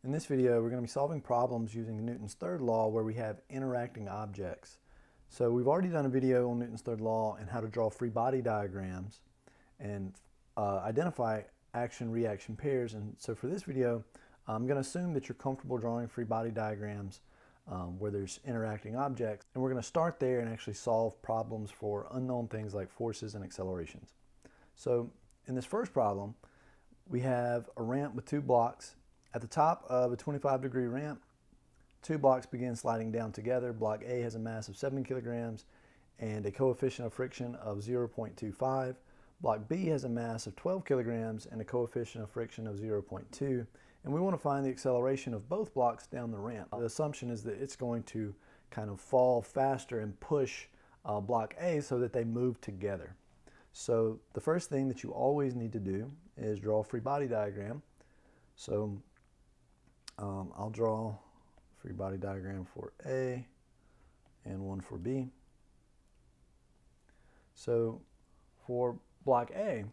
In this video, we're going to be solving problems using Newton's third law where we have interacting objects. So we've already done a video on Newton's third law and how to draw free body diagrams and identify action-reaction pairs. And so for this video, I'm going to assume that you're comfortable drawing free body diagrams where there's interacting objects. And we're going to start there and actually solve problems for unknown things like forces and accelerations. So in this first problem, we have a ramp with two blocks. At the top of a 25-degree ramp, two blocks begin sliding down together. Block A has a mass of 7 kilograms and a coefficient of friction of 0.25. Block B has a mass of 12 kilograms and a coefficient of friction of 0.2. And we want to find the acceleration of both blocks down the ramp. The assumption is that it's going to kind of fall faster and push block A so that they move together. So the first thing that you always need to do is draw a free body diagram. So I'll draw a free body diagram for A and one for B. So for block A,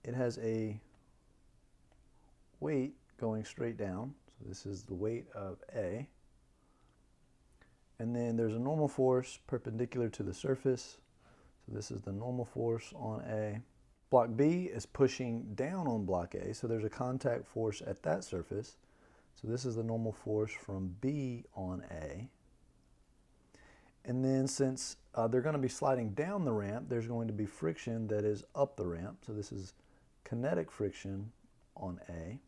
it has a weight going straight down. So this is the weight of A. And then there's a normal force perpendicular to the surface. So this is the normal force on A. Block B is pushing down on block A, so there's a contact force at that surface. So this is the normal force from B on A. And then since they're going to be sliding down the ramp, there's going to be friction that is up the ramp. So this is kinetic friction on A.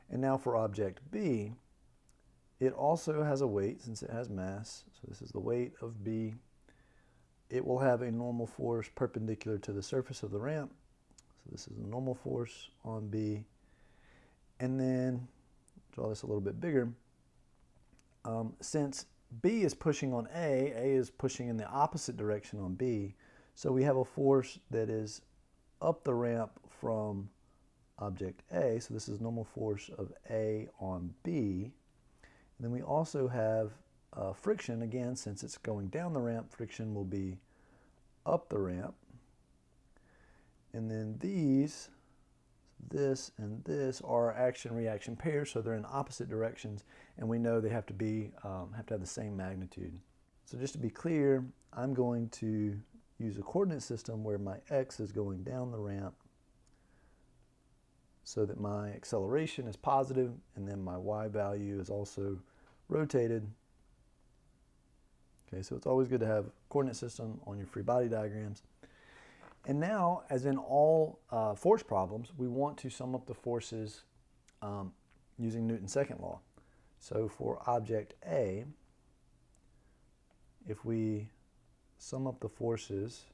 And now for object B, it also has a weight since it has mass. So this is the weight of B. It will have a normal force perpendicular to the surface of the ramp. So this is the normal force on B. And then, draw this a little bit bigger. Since B is pushing on A is pushing in the opposite direction on B. So we have a force that is up the ramp from object A. So this is normal force of A on B. And then we also have friction, again, since it's going down the ramp, friction will be up the ramp. And then these, this and this, are action-reaction pairs, so they're in opposite directions, and we know they have to have the same magnitude. So just to be clear, I'm going to use a coordinate system where my x is going down the ramp so that my acceleration is positive, and then my y value is also rotated. Okay, so it's always good to have a coordinate system on your free body diagrams. And now, as in all force problems, we want to sum up the forces using Newton's second law. So for object A, if we sum up the forces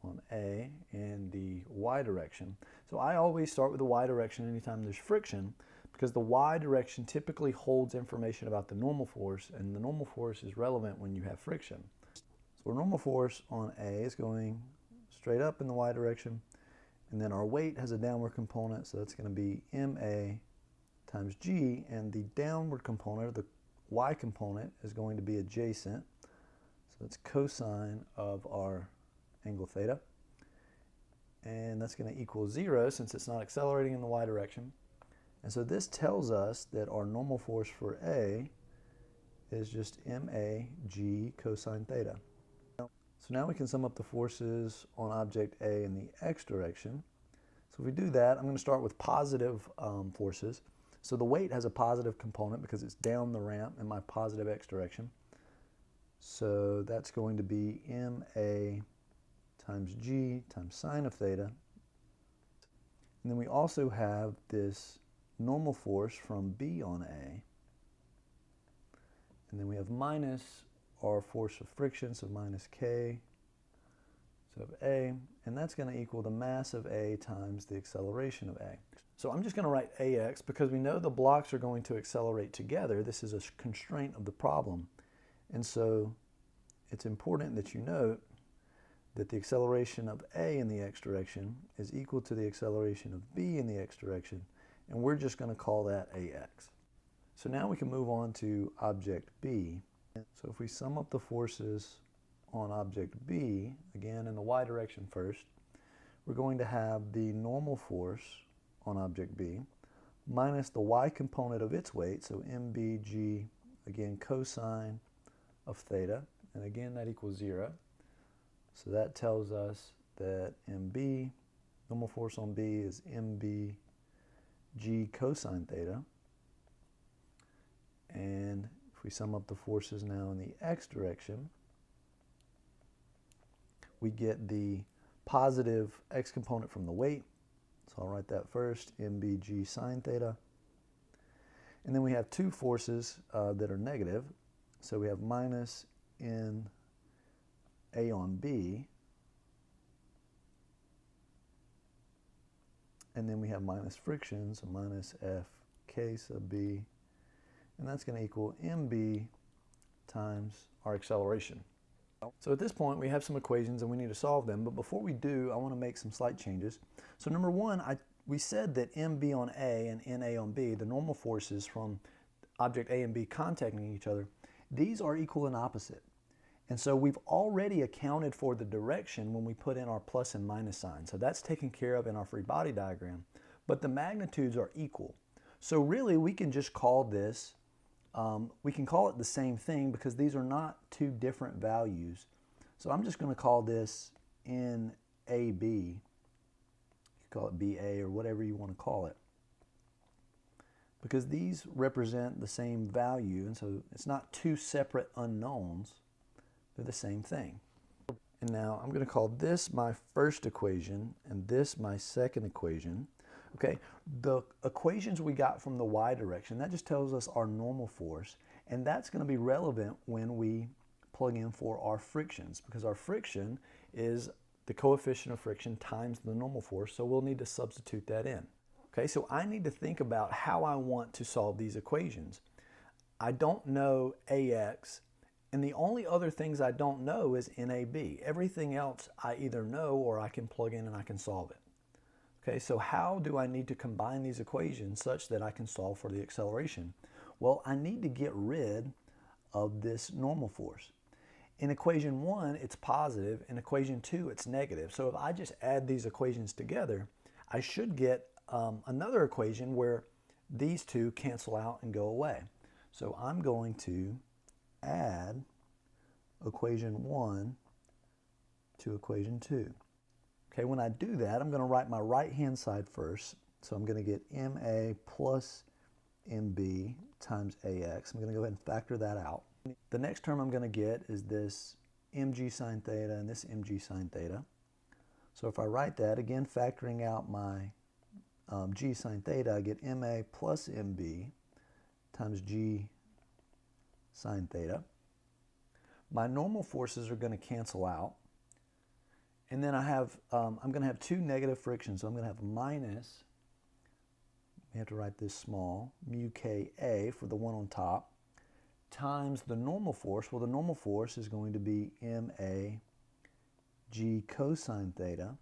on A in the y direction, so I always start with the y direction anytime there's friction, because the y direction typically holds information about the normal force, and the normal force is relevant when you have friction. So our normal force on A is going straight up in the y direction, and then our weight has a downward component, so that's going to be ma times g, and the downward component, the y component, is going to be adjacent, so it's cosine of our angle theta, and that's going to equal 0 since it's not accelerating in the y direction. And so this tells us that our normal force for A is just mag cosine theta. So now we can sum up the forces on object A in the x direction. So if we do that, I'm going to start with positive forces. So the weight has a positive component because it's down the ramp in my positive x direction. So that's going to be ma times g times sine of theta. And then we also have this normal force from B on A. And then we have minus our force of friction, so minus K of A, and that's going to equal the mass of A times the acceleration of A. So I'm just going to write AX because we know the blocks are going to accelerate together. This is a constraint of the problem. And so it's important that you note that the acceleration of A in the x direction is equal to the acceleration of B in the x direction, and we're just going to call that AX. So now we can move on to object B. So if we sum up the forces on object B, again in the y direction first, we're going to have the normal force on object B minus the y component of its weight, so mbg, again, cosine of theta, and again that equals 0. So that tells us that mb, normal force on B, is mbg cosine theta. And if we sum up the forces now in the x direction, we get the positive x component from the weight. So I'll write that first, mbg sine theta. And then we have two forces that are negative. So we have minus in A on B. And then we have minus friction, so minus Fk sub B. And that's going to equal mb times our acceleration. So at this point we have some equations and we need to solve them, but before we do I want to make some slight changes. So number one, we said that mb on A and na on B, the normal forces from object A and B contacting each other, these are equal and opposite. And so we've already accounted for the direction when we put in our plus and minus sign. So that's taken care of in our free body diagram, but the magnitudes are equal. So really we can just call this we can call it the same thing because these are not two different values. So I'm just going to call this NAB. You call it BA or whatever you want to call it. Because these represent the same value, and so it's not two separate unknowns. They're the same thing. And now I'm going to call this my first equation and this my second equation. Okay, the equations we got from the y direction, that just tells us our normal force, and that's going to be relevant when we plug in for our frictions, because our friction is the coefficient of friction times the normal force, so we'll need to substitute that in. Okay, so I need to think about how I want to solve these equations. I don't know AX, and the only other things I don't know is NAB. Everything else I either know or I can plug in and I can solve it. Okay, so how do I need to combine these equations such that I can solve for the acceleration? Well, I need to get rid of this normal force. In equation 1, it's positive. In equation 2, it's negative. So if I just add these equations together, I should get another equation where these two cancel out and go away. So I'm going to add equation 1 to equation 2. Okay, when I do that, I'm going to write my right-hand side first. So I'm going to get MA plus MB times AX. I'm going to go ahead and factor that out. The next term I'm going to get is this mg sine theta and this mg sine theta. So if I write that, again factoring out my g sine theta, I get MA plus MB times g sine theta. My normal forces are going to cancel out. And then I have, I'm going to have two negative frictions. So I'm going to have minus, we have to write this small, mu Ka for the one on top, times the normal force. Well, the normal force is going to be Ma g cosine theta.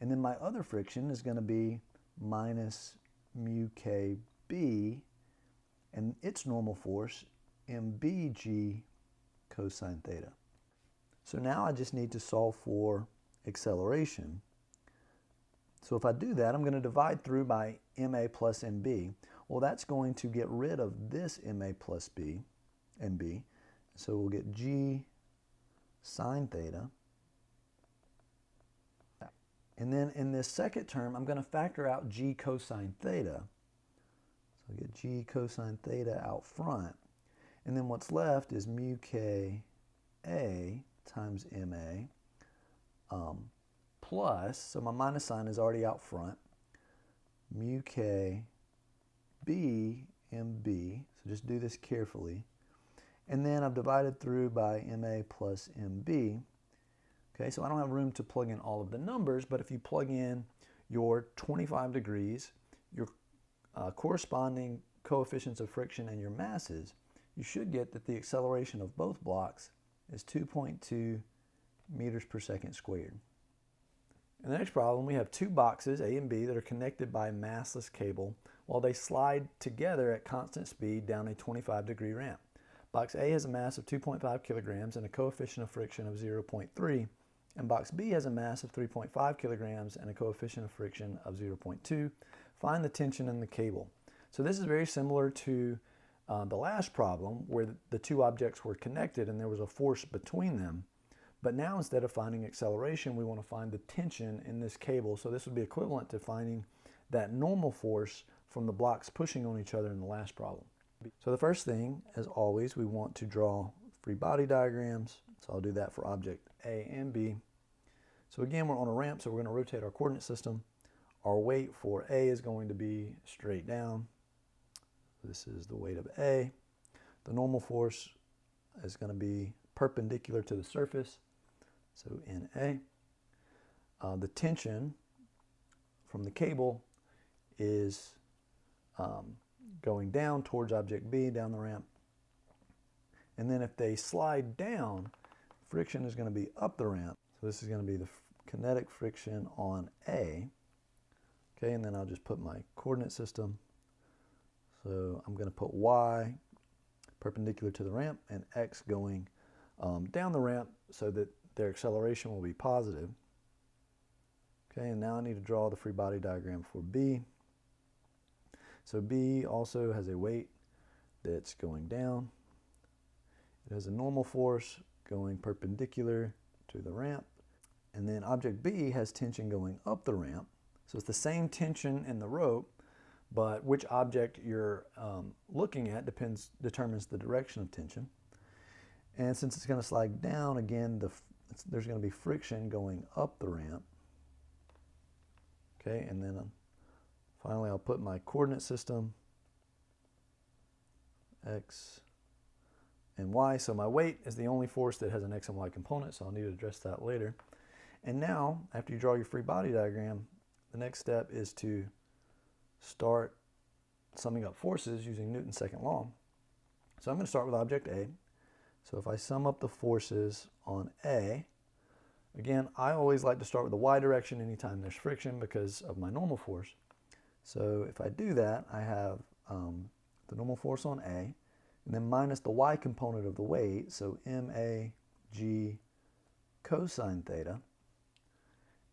And then my other friction is going to be minus mu Kb, and its normal force, Mbg cosine theta. So now I just need to solve for acceleration. So if I do that, I'm going to divide through by MA plus MB. Well, that's going to get rid of this MA plus MB. So we'll get G sine theta. And then in this second term, I'm going to factor out G cosine theta. So I get G cosine theta out front. And then what's left is mu Ka times MA plus, so my minus sign is already out front, mu K B MB, so just do this carefully. And then I've divided through by MA plus MB. Okay, so I don't have room to plug in all of the numbers, but if you plug in your 25 degrees, your corresponding coefficients of friction and your masses, you should get that the acceleration of both blocks is 2.2 meters per second squared. In the next problem, we have two boxes, A and B, that are connected by a massless cable while they slide together at constant speed down a 25-degree ramp. Box A has a mass of 2.5 kilograms and a coefficient of friction of 0.3, and box B has a mass of 3.5 kilograms and a coefficient of friction of 0.2. Find the tension in the cable. So this is very similar to the last problem where the two objects were connected and there was a force between them. But now instead of finding acceleration, we want to find the tension in this cable. So this would be equivalent to finding that normal force from the blocks pushing on each other in the last problem. So the first thing, as always, we want to draw free body diagrams. So I'll do that for object A and B. So again, we're on a ramp, so we're going to rotate our coordinate system. Our weight for A is going to be straight down. This is the weight of A. The normal force is going to be perpendicular to the surface, so NA. The tension from the cable is going down towards object B, down the ramp. And then if they slide down, friction is going to be up the ramp. So this is going to be the kinetic friction on A. Okay, and then I'll just put my coordinate system. So I'm going to put Y perpendicular to the ramp and X going down the ramp so that their acceleration will be positive. Okay, and now I need to draw the free body diagram for B. So B also has a weight that's going down. It has a normal force going perpendicular to the ramp. And then object B has tension going up the ramp. So it's the same tension in the rope, but which object you're looking at determines the direction of tension. And since it's going to slide down, again, there's going to be friction going up the ramp. Okay, and then finally I'll put my coordinate system, X and Y. So my weight is the only force that has an X and Y component, so I'll need to address that later. And now, after you draw your free body diagram, the next step is to start summing up forces using Newton's second law. So I'm going to start with object A. So if I sum up the forces on A, again, I always like to start with the Y direction anytime there's friction because of my normal force. So if I do that, I have the normal force on A, and then minus the Y component of the weight, so MAG cosine theta.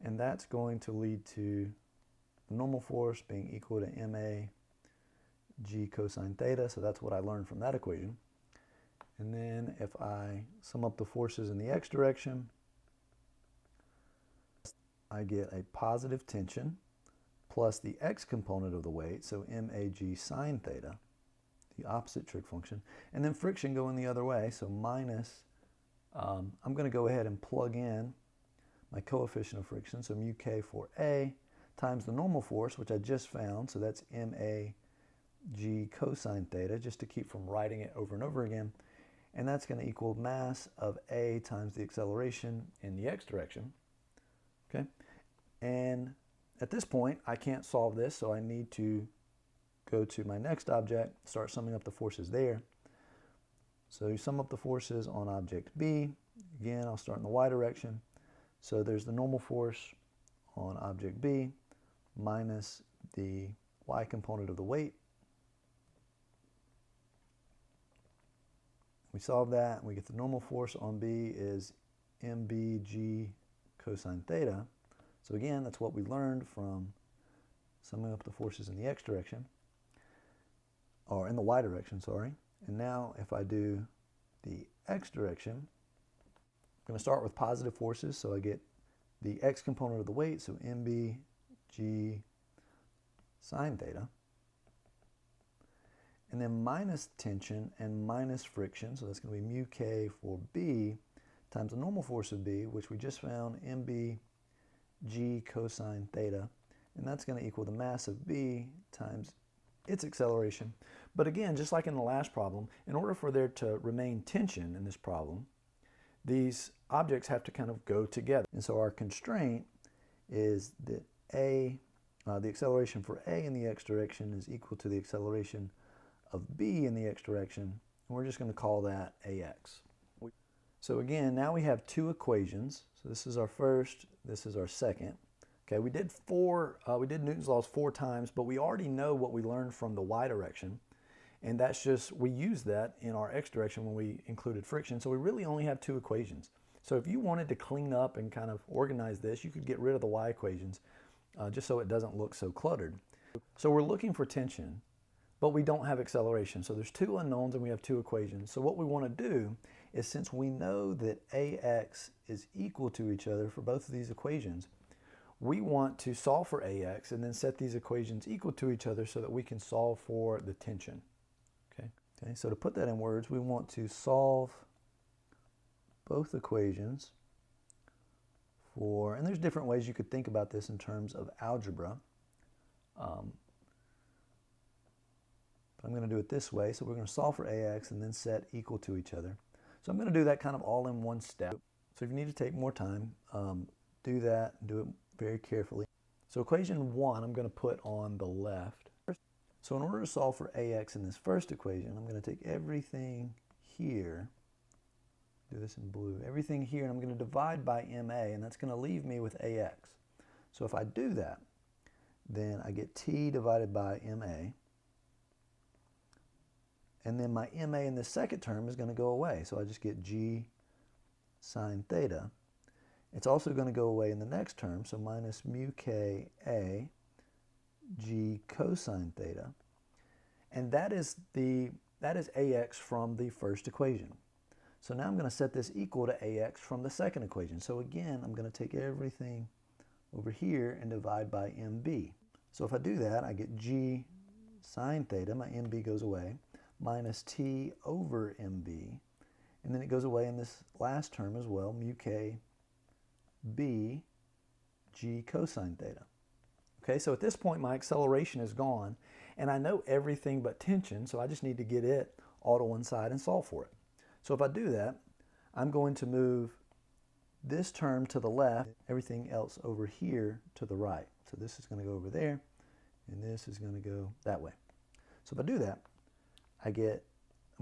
And that's going to lead to the normal force being equal to MAG cosine theta, so that's what I learned from that equation. And then if I sum up the forces in the X direction, I get a positive tension plus the X component of the weight, so MAG sine theta, the opposite trig function, and then friction going the other way, so minus, I'm going to go ahead and plug in my coefficient of friction, so mu k for A, times the normal force, which I just found, so that's MAG cosine theta, just to keep from writing it over and over again, and that's going to equal mass of A times the acceleration in the X direction. Okay, and at this point I can't solve this, so I need to go to my next object, start summing up the forces there. So you sum up the forces on object B. Again, I'll start in the Y direction. So there's the normal force on object B minus the Y component of the weight. We solve that, and we get the normal force on B is MBG cosine theta. So again, that's what we learned from summing up the forces in the X direction, or in the Y direction, sorry. And now if I do the X direction, I'm going to start with positive forces, so I get the X component of the weight, so MBG sine theta. And then minus tension and minus friction, so that's going to be mu k for B times the normal force of B, which we just found, MBG cosine theta. And that's going to equal the mass of B times its acceleration. But again, just like in the last problem, in order for there to remain tension in this problem, these objects have to kind of go together. And so our constraint is that the acceleration for A in the X direction is equal to the acceleration of B in the X direction, and we're just going to call that AX. So again, now we have two equations. So this is our first, this is our second. Okay, we did Newton's laws 4 times, but we already know what we learned from the Y direction, and that's just, we used that in our X direction when we included friction, so we really only have 2 equations. So if you wanted to clean up and kind of organize this, you could get rid of the Y equations just so it doesn't look so cluttered. So we're looking for tension but we don't have acceleration. So there's two unknowns and we have two equations. So what we want to do is, since we know that AX is equal to each other for both of these equations, we want to solve for AX and then set these equations equal to each other so that we can solve for the tension. Okay, so to put that in words, we want to solve both equations for, and there's different ways you could think about this in terms of algebra. But I'm going to do it this way. So we're going to solve for AX and then set equal to each other. So I'm going to do that kind of all in one step. So if you need to take more time, do that, do it very carefully. So equation 1, I'm going to put on the left. So in order to solve for AX in this first equation, I'm going to take everything here, do this in blue, everything here, and I'm going to divide by MA, and that's going to leave me with AX. So if I do that, then I get T divided by MA, and then my MA in the second term is going to go away, so I just get G sine theta. It's also going to go away in the next term, so minus mu K A G cosine theta, and that is AX from the first equation. So now I'm going to set this equal to AX from the second equation. So again, I'm going to take everything over here and divide by MB. So if I do that, I get G sine theta, my MB goes away, minus T over MB, and then it goes away in this last term as well, mu K B G cosine theta. Okay, so at this point my acceleration is gone, and I know everything but tension, so I just need to get it all to one side and solve for it. So if I do that, I'm going to move this term to the left, everything else over here to the right. So this is going to go over there, and this is going to go that way. So if I do that, I'm going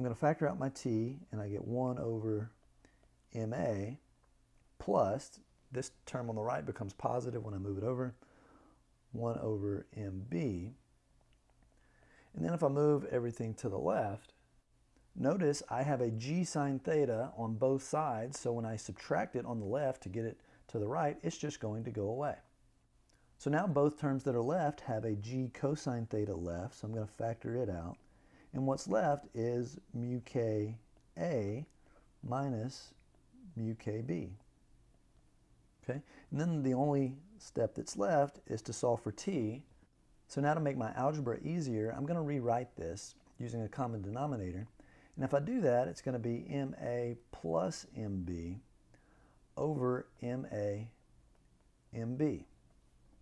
to factor out my T, and I get 1 over MA plus, this term on the right becomes positive when I move it over, 1 over MB. And then if I move everything to the left, notice I have a G sine theta on both sides, so when I subtract it on the left to get it to the right, it's just going to go away. So now both terms that are left have a G cosine theta left, so I'm going to factor it out. And what's left is mu K A minus mu KB. Okay? And then the only step that's left is to solve for T. So now to make my algebra easier, I'm going to rewrite this using a common denominator. And if I do that, it's going to be MA plus MB over MA MB.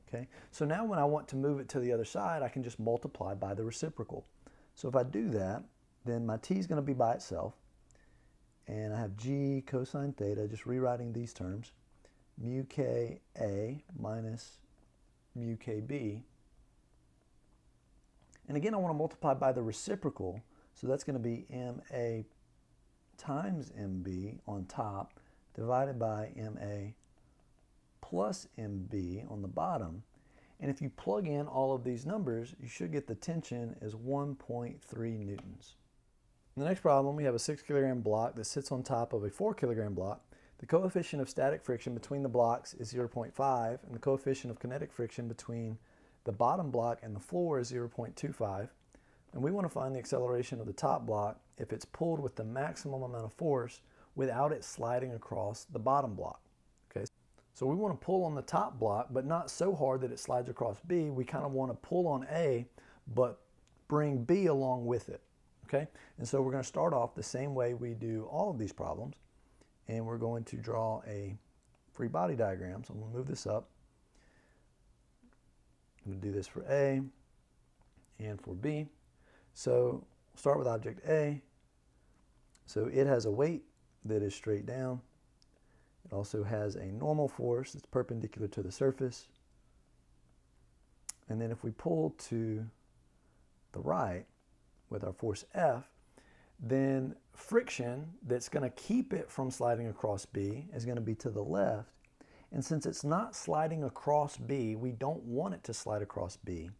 Okay? So now when I want to move it to the other side, I can just multiply by the reciprocal. So if I do that, then my T is going to be by itself. And I have G cosine theta, just rewriting these terms, mu K A minus mu KB. And again, I want to multiply by the reciprocal, so that's going to be MA times MB on top divided by MA plus MB on the bottom. And if you plug in all of these numbers, you should get the tension as 1.3 newtons. In the next problem, we have a 6 kilogram block that sits on top of a 4 kilogram block. The coefficient of static friction between the blocks is 0.5, and the coefficient of kinetic friction between the bottom block and the floor is 0.25. And we want to find the acceleration of the top block if it's pulled with the maximum amount of force without it sliding across the bottom block. Okay, so we want to pull on the top block, but not so hard that it slides across B. We kind of want to pull on A, but bring B along with it. Okay, and so we're going to start off the same way we do all of these problems, and we're going to draw a free body diagram. So I'm going to move this up. I'm going to do this for A and for B. So we'll start with object A. So it has a weight that is straight down. It also has a normal force that's perpendicular to the surface. And then if we pull to the right with our force F, then friction that's going to keep it from sliding across B is going to be to the left. And since it's not sliding across B, we don't want it to slide across B.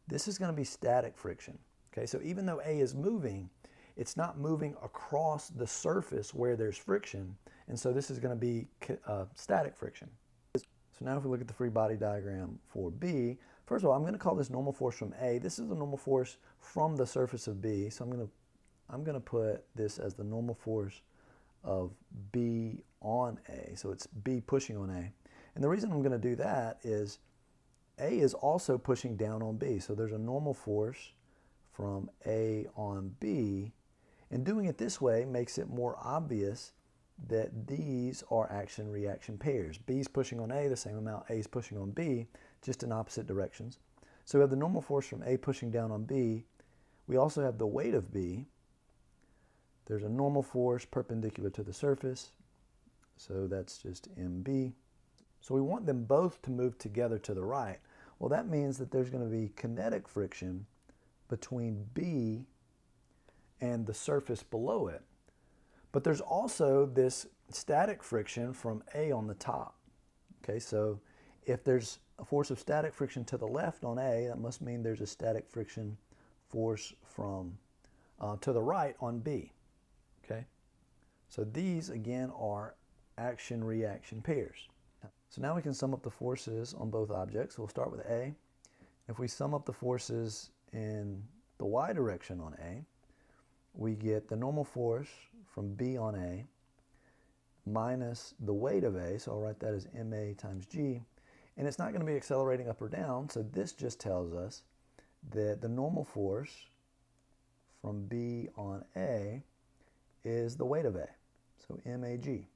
This is going to be static friction. Okay, so even though A is moving, it's not moving across the surface where there's friction, and so this is going to be static friction. So now if we look at the free body diagram for B, First of all, I'm going to call this normal force from A. This is the normal force from the surface of B. So I'm going to put this as the normal force of B on A. So it's B pushing on A. And the reason I'm going to do that is A is also pushing down on B. So there's a normal force from A on B. And doing it this way makes it more obvious that these are action-reaction pairs. B is pushing on A the same amount A is pushing on B, just in opposite directions. So we have the normal force from A pushing down on B. We also have the weight of B. There's a normal force perpendicular to the surface, so that's just MB. So we want them both to move together to the right. Well, that means that there's going to be kinetic friction between B and the surface below it. But there's also this static friction from A on the top. Okay, so if there's a force of static friction to the left on A, that must mean there's a static friction force from to the right on B. Okay, so these again are action-reaction pairs. So now we can sum up the forces on both objects. We'll start with A. If we sum up the forces in the y direction on A, we get the normal force from B on A minus the weight of A, so I'll write that as MA times G, and it's not going to be accelerating up or down, so this just tells us that the normal force from B on A is the weight of A, so MAG.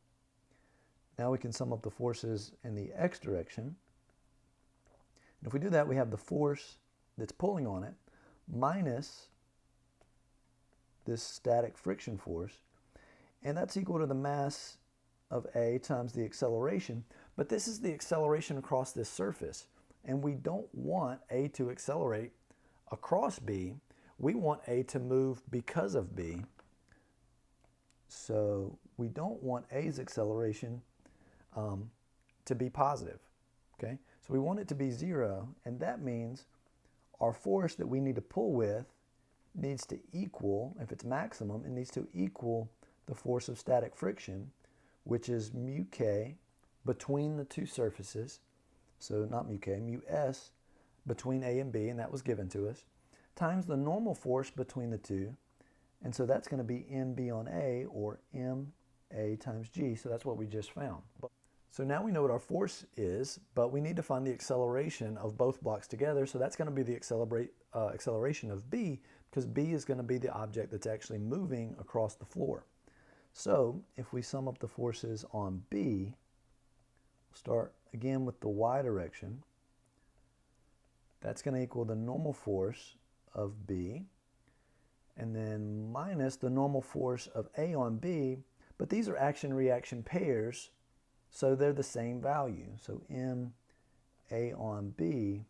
Now we can sum up the forces in the x direction. And if we do that, we have the force that's pulling on it minus this static friction force, and that's equal to the mass of A times the acceleration, but this is the acceleration across this surface, and we don't want A to accelerate across B. We want A to move because of B, so we don't want A's acceleration to be positive. Okay, so we want it to be 0, and that means our force that we need to pull with needs to equal, if it's maximum, it needs to equal the force of static friction, which is mu k between the two surfaces, so not mu k, mu s between A and B, and that was given to us, times the normal force between the two, and so that's going to be MB on A, or MA times G, so that's what we just found. So now we know what our force is, but we need to find the acceleration of both blocks together, so that's going to be the acceleration of B, because B is going to be the object that's actually moving across the floor. So if we sum up the forces on B, we'll start again with the y direction. That's going to equal the normal force of B, and then minus the normal force of A on B, but these are action-reaction pairs, so they're the same value. So MA on B,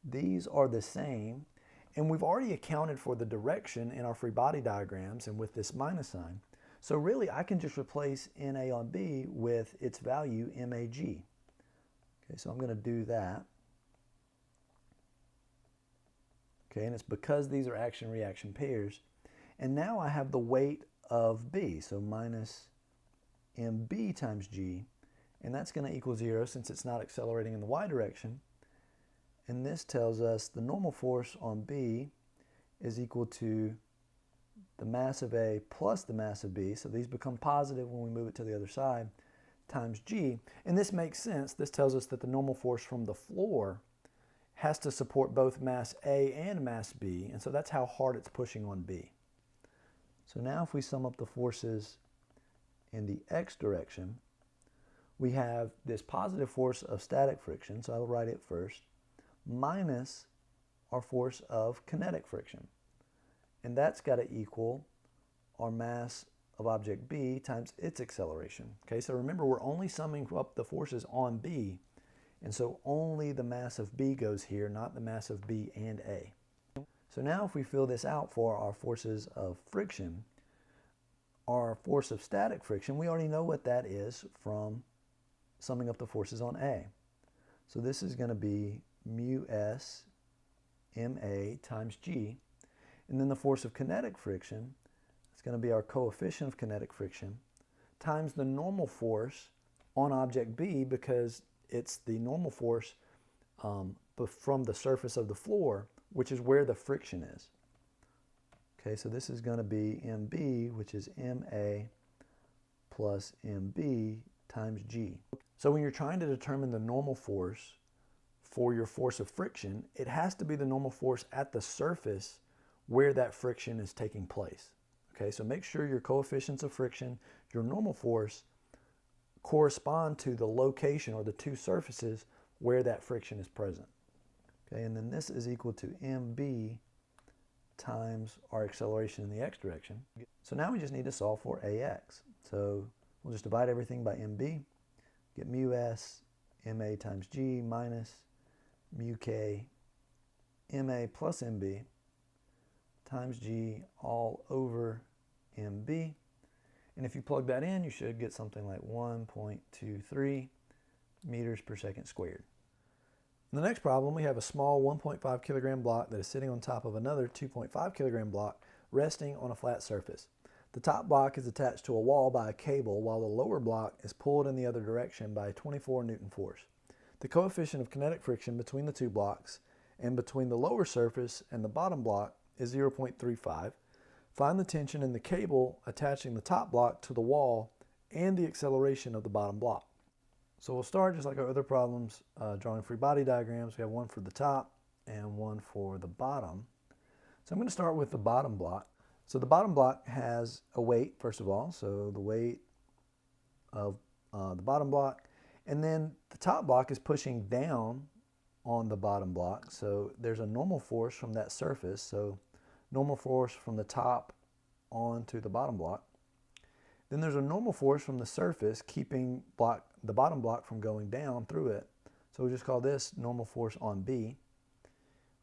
these are the same, and we've already accounted for the direction in our free body diagrams and with this minus sign. So really I can just replace NA on B with its value MAG. Okay, so I'm going to do that. Okay, and it's because these are action-reaction pairs. And now I have the weight of B, so minus MB times G, and that's going to equal 0 since it's not accelerating in the y direction. And this tells us the normal force on B is equal to the mass of A plus the mass of B, so these become positive when we move it to the other side, times G. And this makes sense. This tells us that the normal force from the floor has to support both mass A and mass B, and so that's how hard it's pushing on B. So now if we sum up the forces in the x direction, we have this positive force of static friction, so I'll write it first, minus our force of kinetic friction. And that's got to equal our mass of object B times its acceleration. Okay, so remember we're only summing up the forces on B, and so only the mass of B goes here, not the mass of B and A. So now if we fill this out for our forces of friction, our force of static friction, we already know what that is from summing up the forces on A. So this is going to be mu s MA times G, and then the force of kinetic friction, it's going to be our coefficient of kinetic friction, times the normal force on object B, because it's the normal force from the surface of the floor, which is where the friction is. Okay, so this is going to be mb, which is ma plus mb times g. So when you're trying to determine the normal force for your force of friction, it has to be the normal force at the surface where that friction is taking place. Okay, so make sure your coefficients of friction, your normal force, correspond to the location or the two surfaces where that friction is present. Okay, and then this is equal to mb times our acceleration in the x direction. So now we just need to solve for ax. So we'll just divide everything by mb, get mu s ma times g minus mu k ma plus mb times g all over mb. And if you plug that in, you should get something like 1.23 meters per second squared. In the next problem, we have a small 1.5 kilogram block that is sitting on top of another 2.5 kilogram block resting on a flat surface. The top block is attached to a wall by a cable, while the lower block is pulled in the other direction by a 24 Newton force. The coefficient of kinetic friction between the two blocks and between the lower surface and the bottom block is 0.35. Find the tension in the cable attaching the top block to the wall and the acceleration of the bottom block. So we'll start just like our other problems, drawing free body diagrams. We have one for the top and one for the bottom. So I'm going to start with the bottom block. So the bottom block has a weight, first of all, so the weight of the bottom block. And then the top block is pushing down on the bottom block. So there's a normal force from that surface. So normal force from the top onto the bottom block. Then there's a normal force from the surface keeping the bottom block from going down through it. So we'll just call this normal force on B.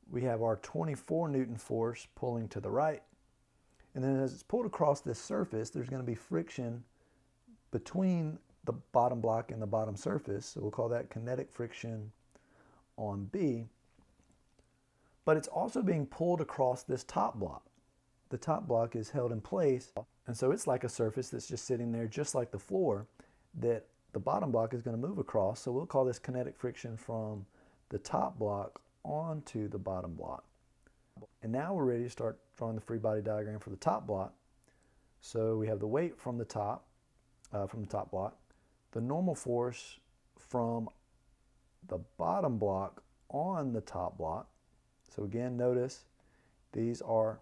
We have our 24 Newton force pulling to the right. And then as it's pulled across this surface, there's going to be friction between the bottom block and the bottom surface. So we'll call that kinetic friction on B. But it's also being pulled across this top block. The top block is held in place, and so it's like a surface that's just sitting there just like the floor that the bottom block is going to move across. So we'll call this kinetic friction from the top block onto the bottom block. And now we're ready to start drawing the free body diagram for the top block. So we have the weight from the top block, the normal force from the bottom block on the top block. So again, notice these are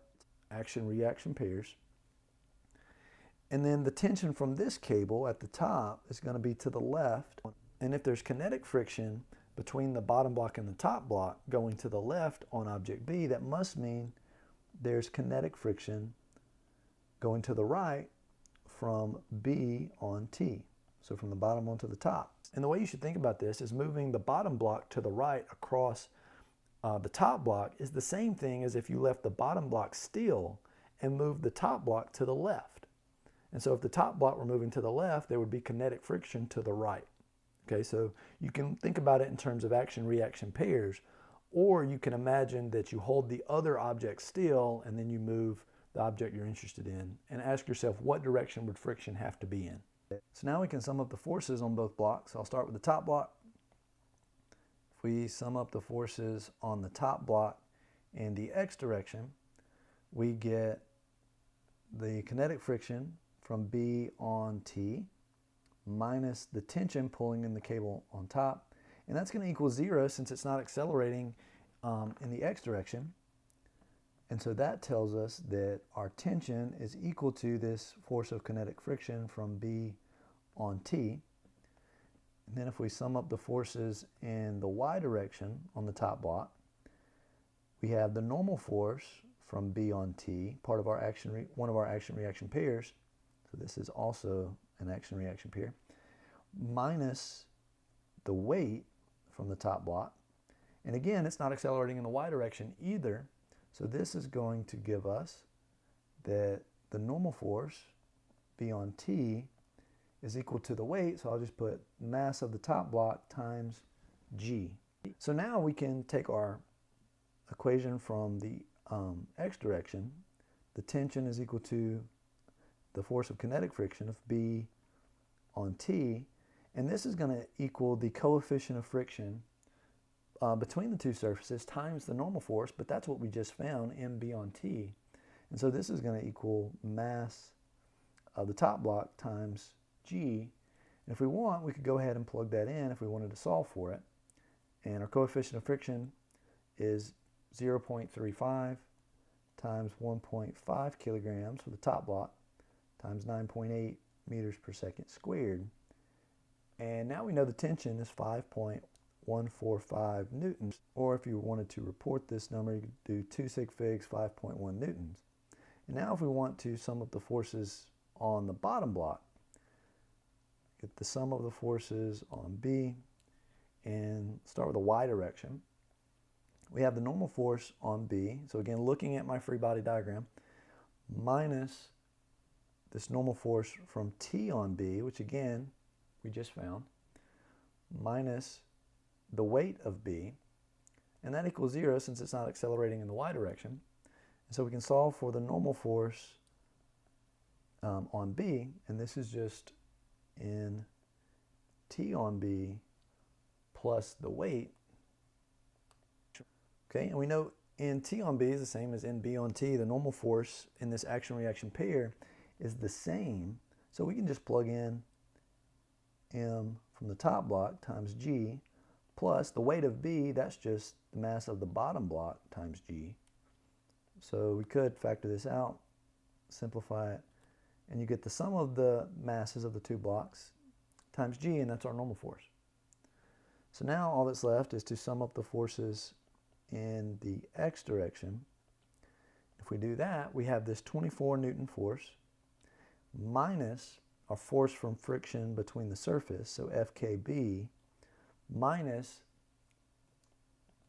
action-reaction pairs. And then the tension from this cable at the top is going to be to the left. And if there's kinetic friction between the bottom block and the top block going to the left on object B, that must mean there's kinetic friction going to the right from B on T. So from the bottom onto the top. And the way you should think about this is moving the bottom block to the right across the top block is the same thing as if you left the bottom block still and moved the top block to the left. And so if the top block were moving to the left, there would be kinetic friction to the right. Okay, so you can think about it in terms of action-reaction pairs, or you can imagine that you hold the other object still and then you move the object you're interested in and ask yourself, what direction would friction have to be in? So now we can sum up the forces on both blocks. I'll start with the top block. If we sum up the forces on the top block in the x direction, we get the kinetic friction from B on T minus the tension pulling in the cable on top. And that's going to equal 0 since it's not accelerating in the x direction. And so that tells us that our tension is equal to this force of kinetic friction from B on T. And then if we sum up the forces in the y direction on the top block, we have the normal force from B on T, part of our one of our action-reaction pairs. So this is also an action-reaction pair, minus the weight from the top block. And again, it's not accelerating in the y direction either. So this is going to give us that the normal force, B on T, is equal to the weight. So I'll just put mass of the top block times G. So now we can take our equation from the x direction. The tension is equal to the force of kinetic friction of B on T. And this is going to equal the coefficient of friction between the two surfaces times the normal force, but that's what we just found, mb on t. And so this is going to equal mass of the top block times g. And if we want, we could go ahead and plug that in if we wanted to solve for it. And our coefficient of friction is 0.35 times 1.5 kilograms for the top block times 9.8 meters per second squared. And now we know the tension is 5.145 newtons, or if you wanted to report this number, you could do 2 sig figs 5.1 newtons. And now if we want to sum up the forces on the bottom block, get the sum of the forces on B, and start with the y direction. We have the normal force on B, so again looking at my free body diagram, minus this normal force from T on B, which again we just found, minus the weight of B, and that equals 0 since it's not accelerating in the y direction. And so we can solve for the normal force on B, and this is just in T on B plus the weight. Okay, and we know in T on B is the same as in B on T. The normal force in this action-reaction pair is the same, so we can just plug in M from the top block times G plus the weight of B, that's just the mass of the bottom block times G. So we could factor this out, simplify it, and you get the sum of the masses of the two blocks times G, and that's our normal force. So now all that's left is to sum up the forces in the x direction. If we do that, we have this 24 Newton force minus our force from friction between the surface, so FKB, minus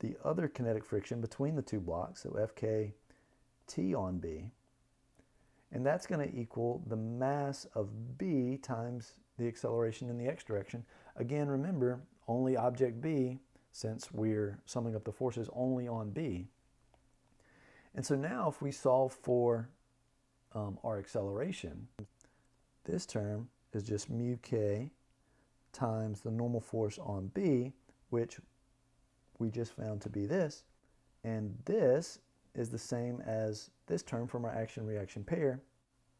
the other kinetic friction between the two blocks, so FKT on B. And that's going to equal the mass of B times the acceleration in the x direction. Again, remember, only object B, since we're summing up the forces only on B. And so now if we solve for our acceleration, this term is just mu k times the normal force on B, which we just found to be this. And this is the same as this term from our action-reaction pair.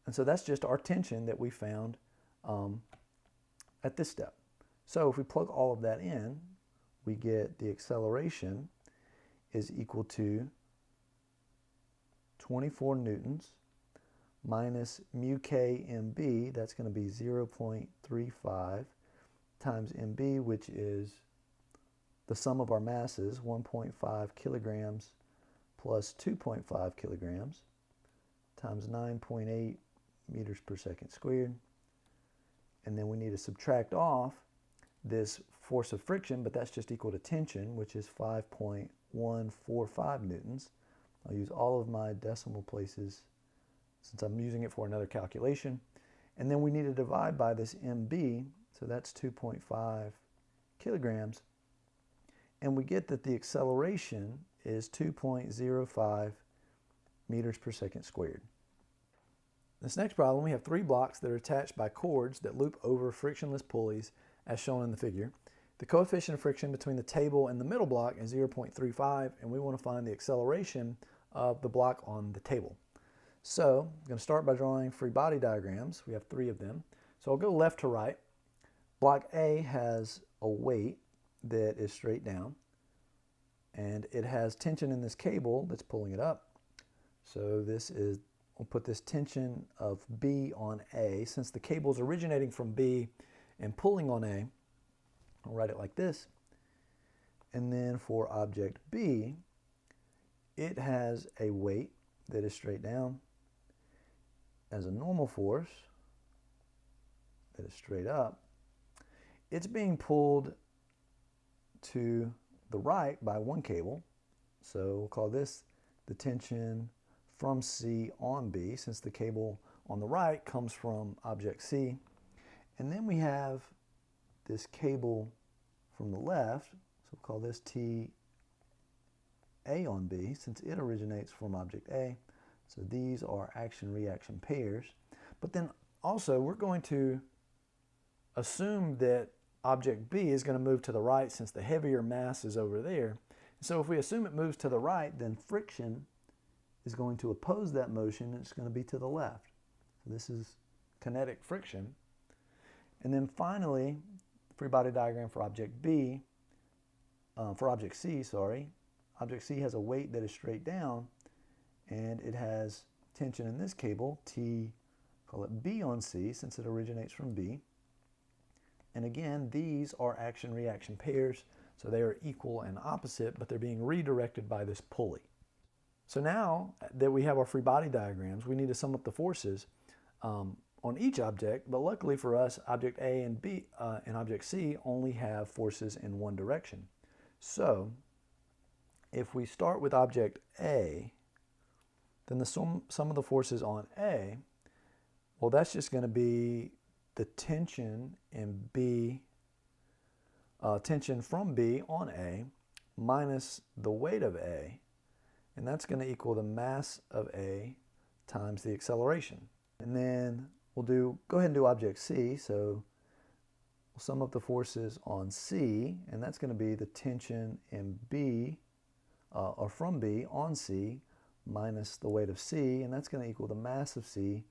And so that's just our tension that we found at this step. So if we plug all of that in, we get the acceleration is equal to 24 newtons minus mu k mb, that's going to be 0.35 times mb, which is the sum of our masses, 1.5 kilograms plus 2.5 kilograms, times 9.8 meters per second squared. And then we need to subtract off this force of friction, but that's just equal to tension, which is 5.145 newtons. I'll use all of my decimal places since I'm using it for another calculation. And then we need to divide by this mb, so that's 2.5 kilograms. And we get that the acceleration is 2.05 meters per second squared. This next problem, we have 3 blocks that are attached by cords that loop over frictionless pulleys as shown in the figure. The coefficient of friction between the table and the middle block is 0.35, and we want to find the acceleration of the block on the table. So I'm going to start by drawing free body diagrams. We have 3 of them. So I'll go left to right. Block A has a weight that is straight down, and it has tension in this cable that's pulling it up. So we'll put this tension of B on A. Since the cable is originating from B and pulling on A, I'll write it like this. And then for object B, it has a weight that is straight down, as a normal force that is straight up. It's being pulled to the right by one cable, so we'll call this the tension from C on B, since the cable on the right comes from object C. And then we have this cable from the left, so we'll call this TA on B, since it originates from object A. So these are action-reaction pairs. But then also we're going to assume that object B is going to move to the right since the heavier mass is over there. So if we assume it moves to the right, then friction is going to oppose that motion, and it's going to be to the left. So this is kinetic friction. And then finally, free body diagram for object B, for object C, sorry. Object C has a weight that is straight down, and it has tension in this cable, T, call it B on C, since it originates from B. And again, these are action-reaction pairs, so they are equal and opposite, but they're being redirected by this pulley. So now that we have our free body diagrams, we need to sum up the forces on each object, but luckily for us, object A and B and object C only have forces in one direction. So if we start with object A, then the sum of the forces on A, well, that's just going to be the tension in B, tension from B on A minus the weight of A, and that's going to equal the mass of A times the acceleration. And then we'll go ahead and do object C. So we'll sum up the forces on C, and that's going to be the tension in B, or from B on C, minus the weight of C, and that's going to equal the mass of C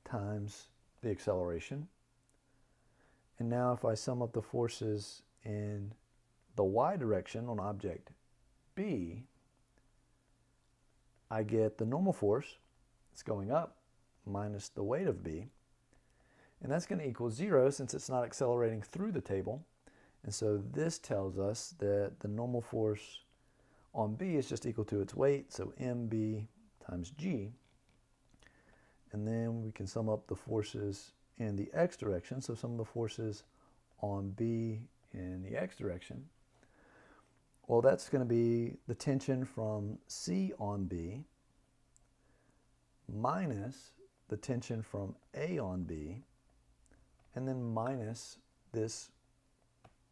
times the acceleration. And now if I sum up the forces in the y direction on object B, I get the normal force, it's going up, minus the weight of B. And that's going to equal 0 since it's not accelerating through the table. And so this tells us that the normal force on B is just equal to its weight, so mB times G. And then we can sum up the forces in the x direction, so sum of the forces on B in the x direction. Well, that's going to be the tension from C on B minus the tension from A on B, and then minus this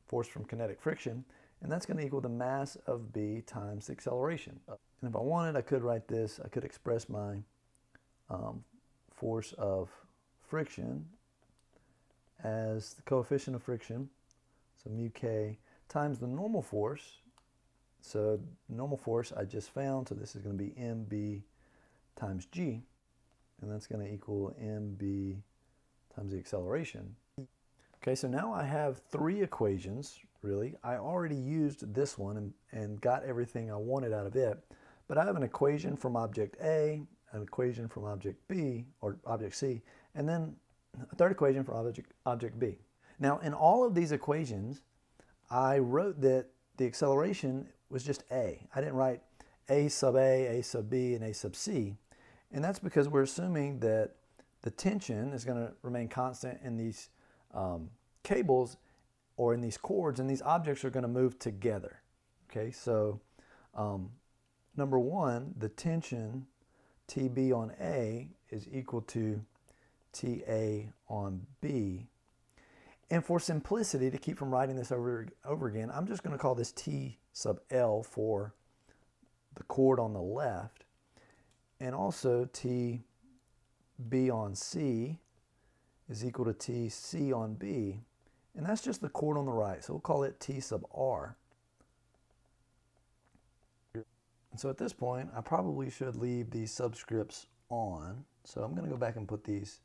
force from kinetic friction, and that's going to equal the mass of B times the acceleration. And if I wanted, I could write this, I could express my force of friction as the coefficient of friction, so mu k, times the normal force. So normal force I just found, so this is going to be mB times G, and that's going to equal mB times the acceleration. Okay, so now I have three equations, really. I already used this one and got everything I wanted out of it, but I have an equation from object A, an equation from object B, or object C, and then a third equation for object B. Now, in all of these equations, I wrote that the acceleration was just A. I didn't write A sub B, and A sub C. And that's because we're assuming that the tension is going to remain constant in these cables or in these cords, and these objects are going to move together. Okay, so number one, the tension TB on A is equal to TA on B. And for simplicity, to keep from writing this over again, I'm just going to call this T sub L for the cord on the left. And also TB on C is equal to TC on B. And that's just the cord on the right. So we'll call it T sub R. And so at this point, I probably should leave these subscripts on. So I'm going to go back and put these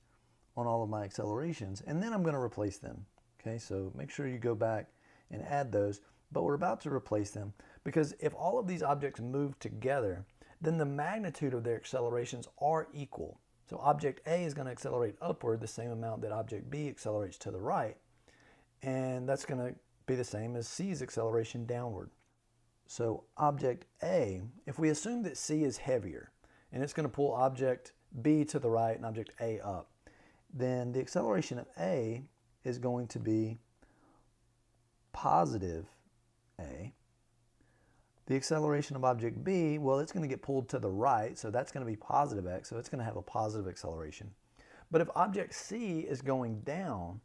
on all of my accelerations, and then I'm going to replace them. Okay, so make sure you go back and add those, but we're about to replace them because if all of these objects move together, then the magnitude of their accelerations are equal. So object A is going to accelerate upward the same amount that object B accelerates to the right, and that's going to be the same as C's acceleration downward. So object A, if we assume that C is heavier, and it's going to pull object B to the right and object A up, then the acceleration of A is going to be positive A. The acceleration of object B, well, it's going to get pulled to the right, so that's going to be positive X, so it's going to have a positive acceleration. But if object C is going down,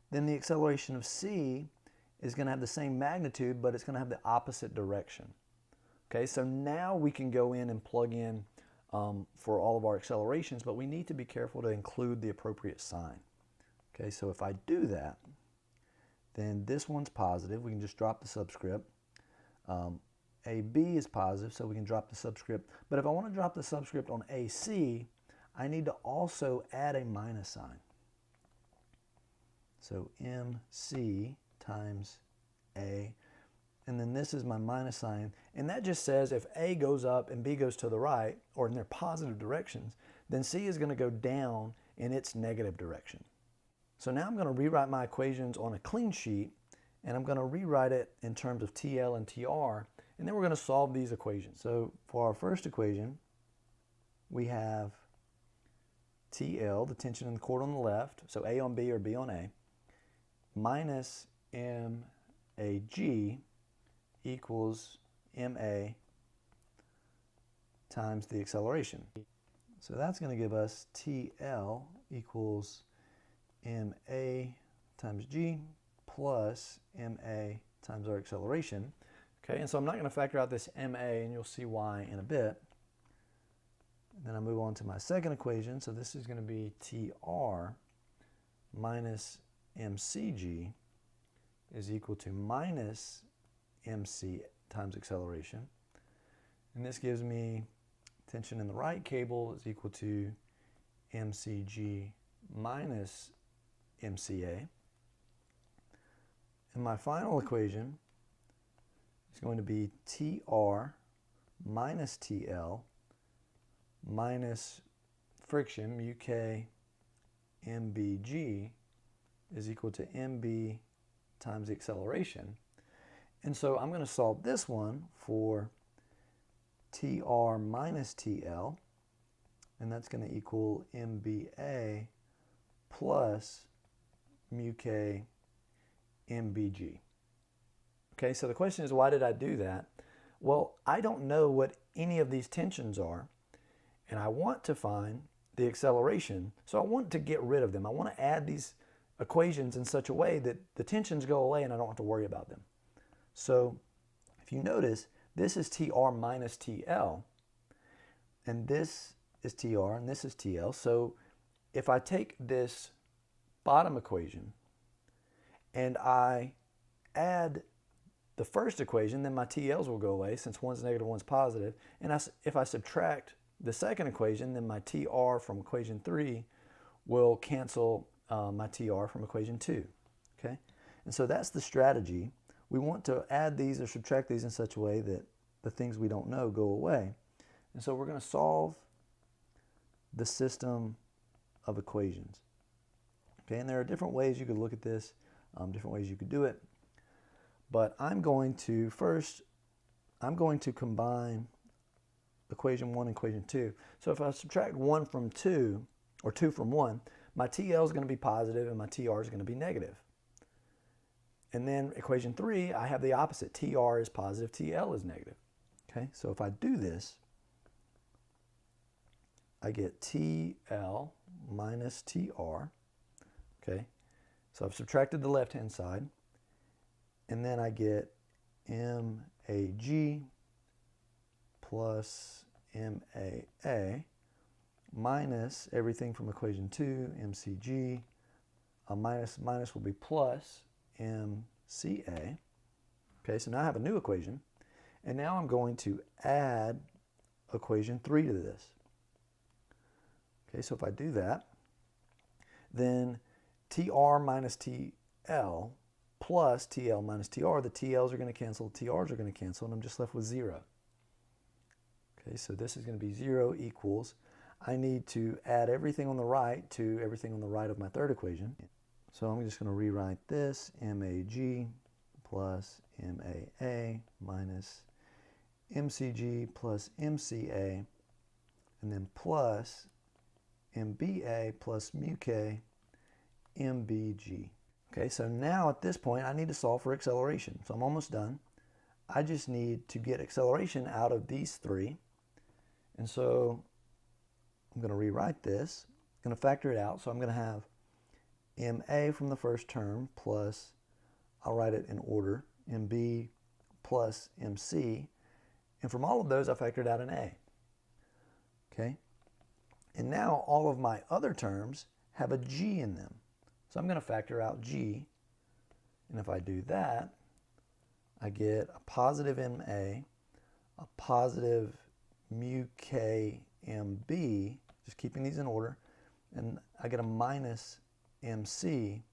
then the acceleration of C is going to have the same magnitude, but it's going to have the opposite direction. Okay, so now we can go in and plug in for all of our accelerations, but we need to be careful to include the appropriate sign. Okay, so if I do that, then this one's positive. We can just drop the subscript. AB is positive, so we can drop the subscript. But if I want to drop the subscript on AC, I need to also add a minus sign. So MC times A, and then this is my minus sign. And that just says if A goes up and B goes to the right, or in their positive directions, then C is going to go down in its negative direction. So now I'm going to rewrite my equations on a clean sheet, and I'm going to rewrite it in terms of TL and TR, and then we're going to solve these equations. So for our first equation, we have TL, the tension in the cord on the left, so A on B or B on A, minus MAG equals MA times the acceleration. So that's going to give us TL equals MA times G plus MA times our acceleration. Okay, and so I'm not going to factor out this MA, and you'll see why in a bit. And then I move on to my second equation. So this is going to be TR minus MCG is equal to minus MC times acceleration. And this gives me tension in the right cable is equal to MCG minus MCA. And my final equation is going to be TR minus TL minus friction, UK MBG, is equal to MB times the acceleration. And so I'm going to solve this one for TR minus TL, and that's going to equal MBA plus mu K MBG. Okay, so the question is, why did I do that? Well, I don't know what any of these tensions are, and I want to find the acceleration, so I want to get rid of them. I want to add these equations in such a way that the tensions go away and I don't have to worry about them. So if you notice, this is TR minus TL, and this is TR and this is TL. So if I take this bottom equation and I add the first equation, then my TLs will go away since one's negative, one's positive. And if I subtract the second equation, then my TR from equation 3 will cancel my TR from equation 2. Okay? And so that's the strategy. We want to add these or subtract these in such a way that the things we don't know go away. And so we're going to solve the system of equations. Okay, and there are different ways you could look at this, different ways you could do it. But I'm going to combine equation 1 and equation 2. So if I subtract 1 from 2, or 2 from 1, my TL is going to be positive and my TR is going to be negative. And then equation 3, I have the opposite. TR is positive, TL is negative. Okay, so if I do this, I get TL minus TR. Okay, so I've subtracted the left-hand side, and then I get MAG plus MAA minus everything from equation 2, MCG, minus will be plus MCA. Okay, so now I have a new equation, and now I'm going to add equation 3 to this. Okay, so if I do that, then TR minus TL plus TL minus TR, the TLs are going to cancel, TRs are going to cancel, and I'm just left with 0. Okay, so this is going to be 0 equals, I need to add everything on the right to everything on the right of my third equation. So I'm just going to rewrite this, MAG plus MAA minus MCG plus MCA, and then plus MBA plus mu K MBG. Okay, so now at this point I need to solve for acceleration. So I'm almost done. I just need to get acceleration out of these three. And so I'm going to rewrite this. I'm going to factor it out. So I'm going to have MA from the first term plus, I'll write it in order, MB plus MC. And from all of those I factored out an A. Okay? And now all of my other terms have a G in them. So I'm going to factor out G. And if I do that, I get a positive ma, a positive mu k mb, just keeping these in order, and I get a minus mc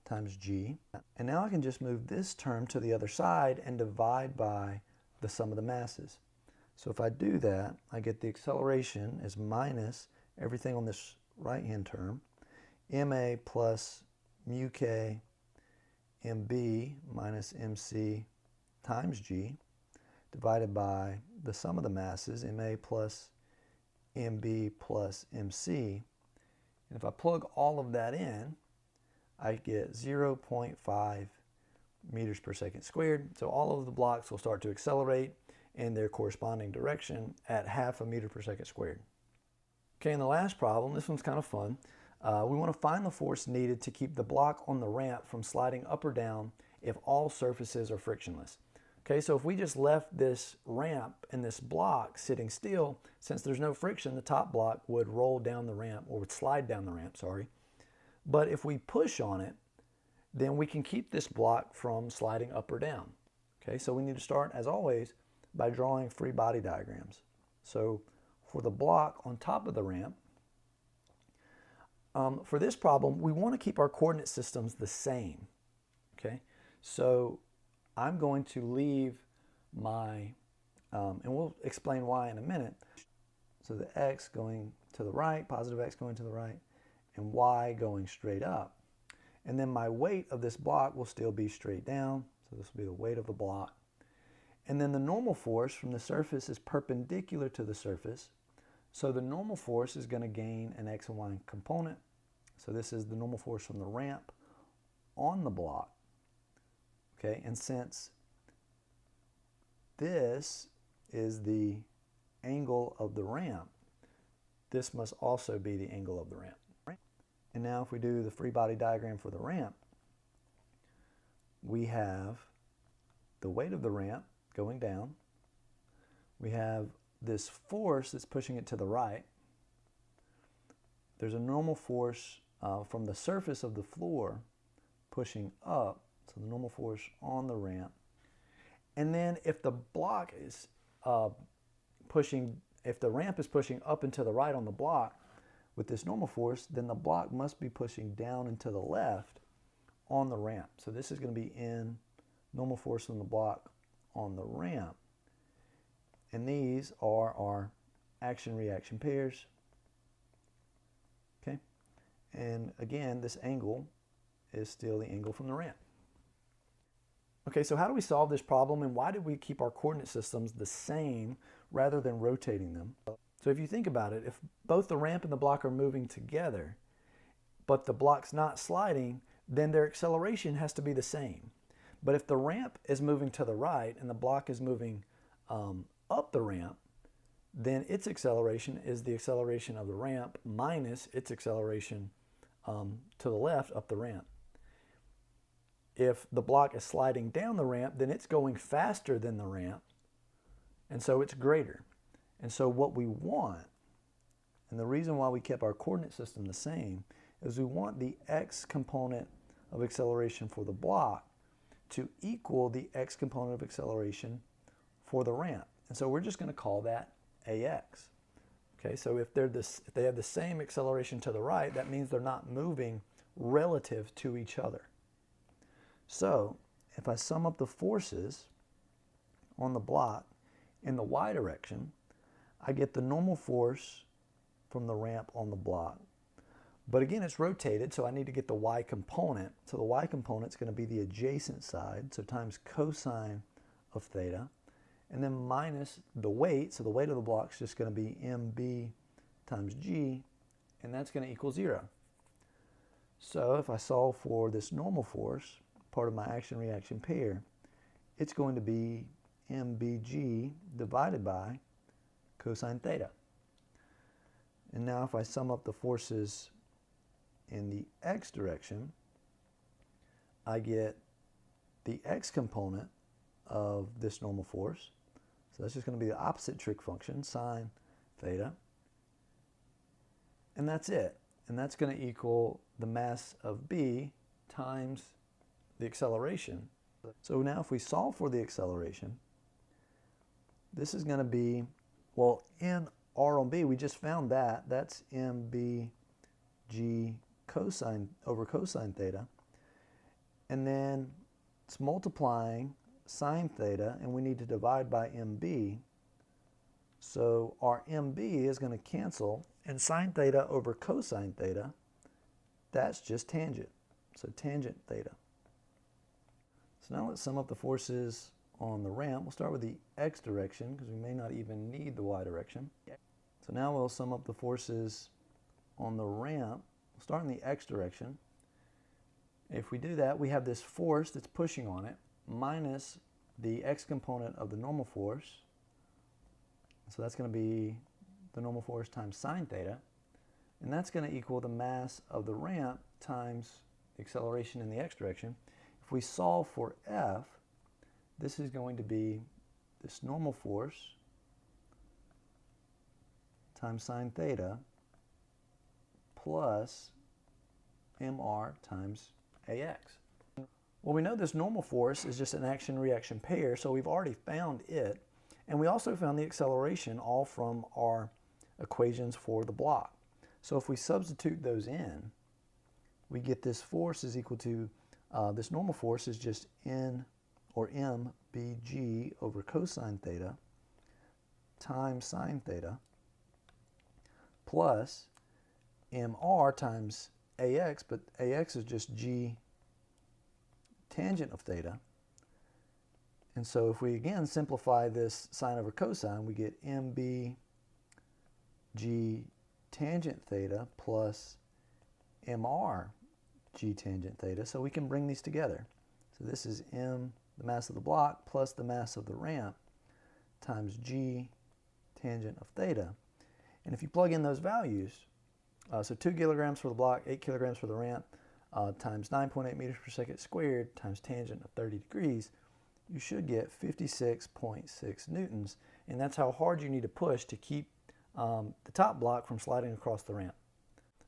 times g. And now I can just move this term to the other side and divide by the sum of the masses. So if I do that, I get the acceleration is minus everything on this right-hand term, ma plus mu k mb minus mc times g, divided by the sum of the masses, ma plus mb plus mc. And if I plug all of that in, I get 0.5 meters per second squared. So all of the blocks will start to accelerate in their corresponding direction at half a meter per second squared. Okay, and the last problem, this one's kind of fun. We want to find the force needed to keep the block on the ramp from sliding up or down if all surfaces are frictionless. Okay, so if we just left this ramp and this block sitting still, since there's no friction, the top block would roll down the ramp, or would slide down the ramp, sorry. But if we push on it, then we can keep this block from sliding up or down. Okay, so we need to start, as always, by drawing free body diagrams. So for the block on top of the ramp, for this problem, we want to keep our coordinate systems the same. Okay, so I'm going to leave my, and we'll explain why in a minute. So the x going to the right, positive x going to the right, and y going straight up. And then my weight of this block will still be straight down. So this will be the weight of the block. And then the normal force from the surface is perpendicular to the surface. So the normal force is going to gain an x and y component. So this is the normal force from the ramp on the block. Okay, and since this is the angle of the ramp, this must also be the angle of the ramp. And now if we do the free body diagram for the ramp, we have the weight of the ramp going down. We have this force that's pushing it to the right. There's a normal force from the surface of the floor pushing up, so the normal force on the ramp. And then if the block is if the ramp is pushing up and to the right on the block with this normal force, then the block must be pushing down and to the left on the ramp. So this is going to be N, normal force on the block on the ramp. And these are our action-reaction pairs. Okay, and again, this angle is still the angle from the ramp. Okay, so how do we solve this problem, and why did we keep our coordinate systems the same rather than rotating them? So if you think about it, if both the ramp and the block are moving together, but the block's not sliding, then their acceleration has to be the same. But if the ramp is moving to the right and the block is moving up the ramp, then its acceleration is the acceleration of the ramp minus its acceleration to the left up the ramp. If the block is sliding down the ramp, then it's going faster than the ramp, and so it's greater. And so what we want, and the reason why we kept our coordinate system the same, is we want the x component of acceleration for the block to equal the x component of acceleration for the ramp. And so we're just going to call that ax. Okay, so if they have the same acceleration to the right, that means they're not moving relative to each other. So if I sum up the forces on the block in the y direction, I get the normal force from the ramp on the block. But again, it's rotated, so I need to get the y component. So the y component is going to be the adjacent side, so times cosine of theta, and then minus the weight, so the weight of the block is just going to be mb times g, and that's going to equal 0. So if I solve for this normal force, part of my action-reaction pair, it's going to be mbg divided by cosine theta. And now if I sum up the forces in the x direction, I get the x component of this normal force. So that's just going to be the opposite trig function, sine theta. And that's it. And that's going to equal the mass of B times the acceleration. So now if we solve for the acceleration, this is going to be, well, in r on b, we just found that. That's mb g cosine over cosine theta. And then it's multiplying sine theta, and we need to divide by mb. So our mb is going to cancel, and sine theta over cosine theta, that's just tangent. So tangent theta. So now let's sum up the forces on the ramp. We'll start with the x direction because we may not even need the y direction. So now we'll sum up the forces on the ramp. We'll start in the x direction. If we do that, we have this force that's pushing on it minus the x component of the normal force. So that's going to be the normal force times sine theta. And that's going to equal the mass of the ramp times the acceleration in the x direction. If we solve for F, this is going to be this normal force times sine theta plus mr times ax. Well, we know this normal force is just an action-reaction pair, so we've already found it. And we also found the acceleration all from our equations for the block. So if we substitute those in, we get this force is equal to, this normal force is just n or mbg over cosine theta times sine theta plus mr times ax, but ax is just g tangent of theta. And so if we again simplify this sine over cosine, we get mb g tangent theta plus mr g tangent theta. So we can bring these together. So this is m, the mass of the block, plus the mass of the ramp times g tangent of theta. And if you plug in those values, so 2 kilograms for the block, 8 kilograms for the ramp, times 9.8 meters per second squared times tangent of 30 degrees, you should get 56.6 newtons. And that's how hard you need to push to keep the top block from sliding across the ramp.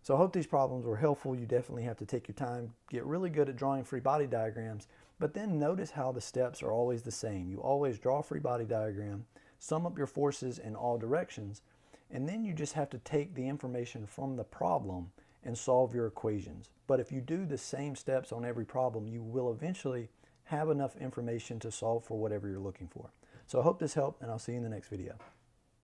So I hope these problems were helpful. You definitely have to take your time, get really good at drawing free body diagrams, but then notice how the steps are always the same. You always draw a free body diagram, sum up your forces in all directions, and then you just have to take the information from the problem and solve your equations. But if you do the same steps on every problem, you will eventually have enough information to solve for whatever you're looking for. So I hope this helped, and I'll see you in the next video.